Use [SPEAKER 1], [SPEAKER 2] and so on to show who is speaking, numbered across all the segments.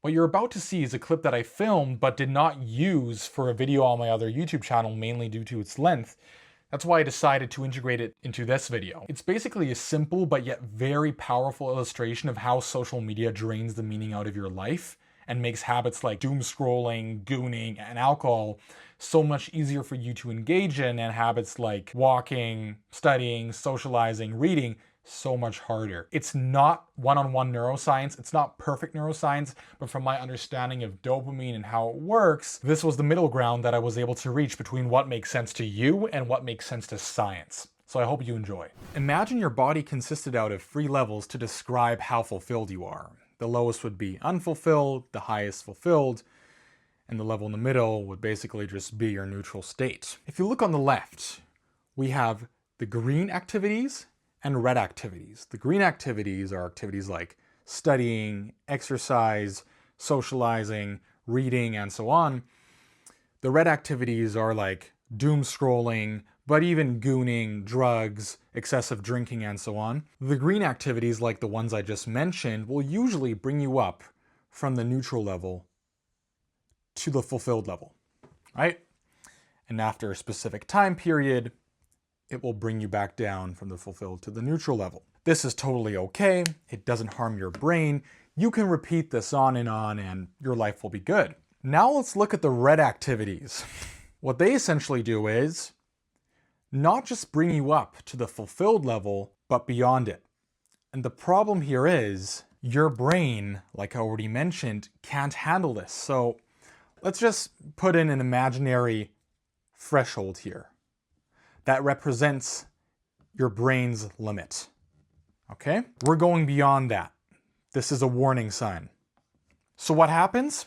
[SPEAKER 1] What you're about to see is a clip that I filmed but did not use for a video on my other YouTube channel, mainly due to its length. That's why I decided to integrate it into this video. It's basically a simple but yet very powerful illustration of how social media drains the meaning out of your life and makes habits like doom scrolling, gooning, and alcohol so much easier for you to engage in, and habits like walking, studying, socializing, reading so much harder. It's not one-on-one neuroscience, it's not perfect neuroscience, but from my understanding of dopamine and how it works, this was the middle ground that I was able to reach between what makes sense to you and what makes sense to science. So I hope you enjoy. Imagine your body consisted out of 3 levels to describe how fulfilled you are. The lowest would be unfulfilled, the highest fulfilled, and the level in the middle would basically just be your neutral state. If you look on the left, we have the green activities and red activities. The green activities are activities like studying, exercise, socializing, reading, and so on. The red activities are like doom scrolling, but even gooning, drugs, excessive drinking, and so on. The green activities, like the ones I just mentioned, will usually bring you up from the neutral level to the fulfilled level, right? And after a specific time period, it will bring you back down from the fulfilled to the neutral level. This is totally okay. It doesn't harm your brain. You can repeat this on and your life will be good. Now let's look at the red activities. What they essentially do is not just bring you up to the fulfilled level, but beyond it. And the problem here is your brain, like I already mentioned, can't handle this. So let's just put in an imaginary threshold here that represents your brain's limit. Okay? We're going beyond that. This is a warning sign. So what happens?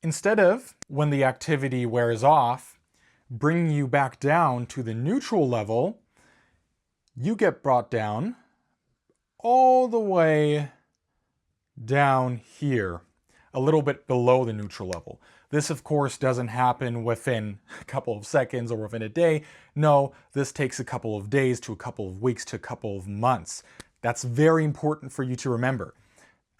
[SPEAKER 1] Instead of, when the activity wears off, bringing you back down to the neutral level, you get brought down all the way down here, a little bit below the neutral level. This, of course, doesn't happen within a couple of seconds or within a day. No, this takes a couple of days to a couple of weeks to a couple of months. That's very important for you to remember.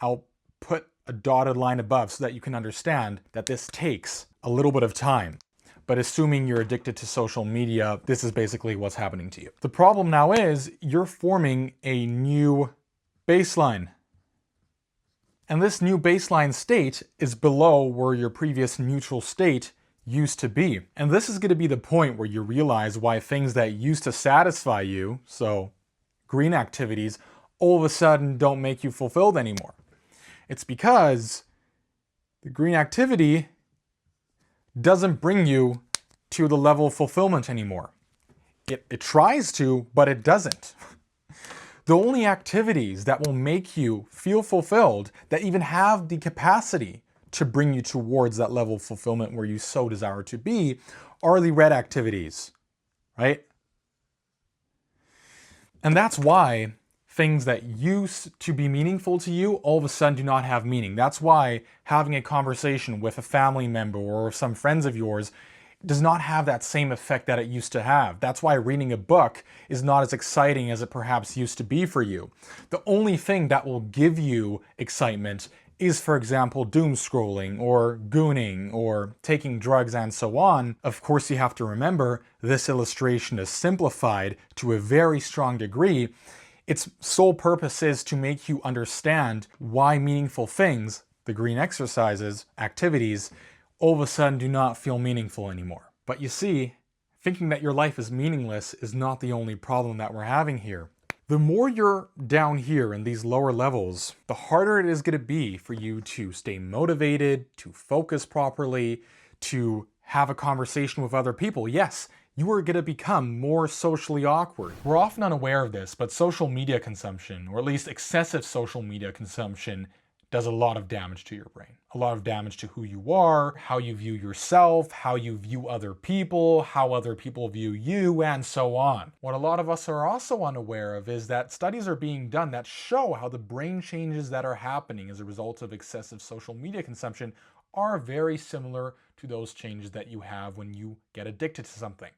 [SPEAKER 1] I'll put a dotted line above so that you can understand that this takes a little bit of time. But assuming you're addicted to social media, this is basically what's happening to you. The problem now is you're forming a new baseline. And this new baseline state is below where your previous neutral state used to be. And this is going to be the point where you realize why things that used to satisfy you, so green activities, all of a sudden don't make you fulfilled anymore. It's because the green activity doesn't bring you to the level of fulfillment anymore. It tries to, but it doesn't. The only activities that will make you feel fulfilled, that even have the capacity to bring you towards that level of fulfillment where you so desire to be, are the red activities, right? And that's why things that used to be meaningful to you all of a sudden do not have meaning. That's why having a conversation with a family member or some friends of yours does not have that same effect that it used to have. That's why reading a book is not as exciting as it perhaps used to be for you. The only thing that will give you excitement is, for example, doom scrolling or gooning or taking drugs and so on. Of course, you have to remember this illustration is simplified to a very strong degree. Its sole purpose is to make you understand why meaningful things, the green exercises, activities, all of a sudden do not feel meaningful anymore. But you see, thinking that your life is meaningless is not the only problem that we're having here. The more you're down here in these lower levels, the harder it is going to be for you to stay motivated, to focus properly, to have a conversation with other people. Yes, you are going to become more socially awkward. We're often unaware of this, but social media consumption, or at least excessive social media consumption, does a lot of damage to your brain. A lot of damage to who you are, how you view yourself, how you view other people, how other people view you, and so on. What a lot of us are also unaware of is that studies are being done that show how the brain changes that are happening as a result of excessive social media consumption are very similar to those changes that you have when you get addicted to something.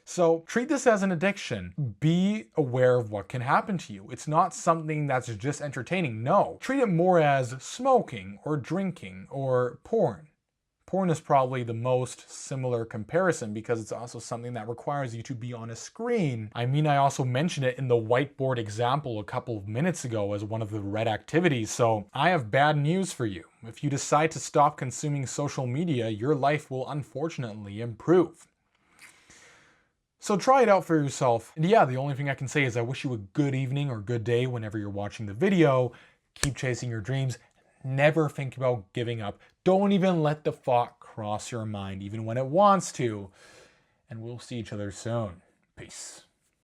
[SPEAKER 1] So treat this as an addiction. Be aware of what can happen to you. It's not something that's just entertaining. No, treat it more as smoking or drinking or porn. Porn is probably the most similar comparison because it's also something that requires you to be on a screen. I mean, I also mentioned it in the whiteboard example a couple of minutes ago as one of the red activities, so I have bad news for you. If you decide to stop consuming social media, your life will unfortunately improve. So try it out for yourself. And yeah, the only thing I can say is I wish you a good evening or good day whenever you're watching the video. Keep chasing your dreams. Never think about giving up. Don't even let the thought cross your mind, even when it wants to. And we'll see each other soon. Peace.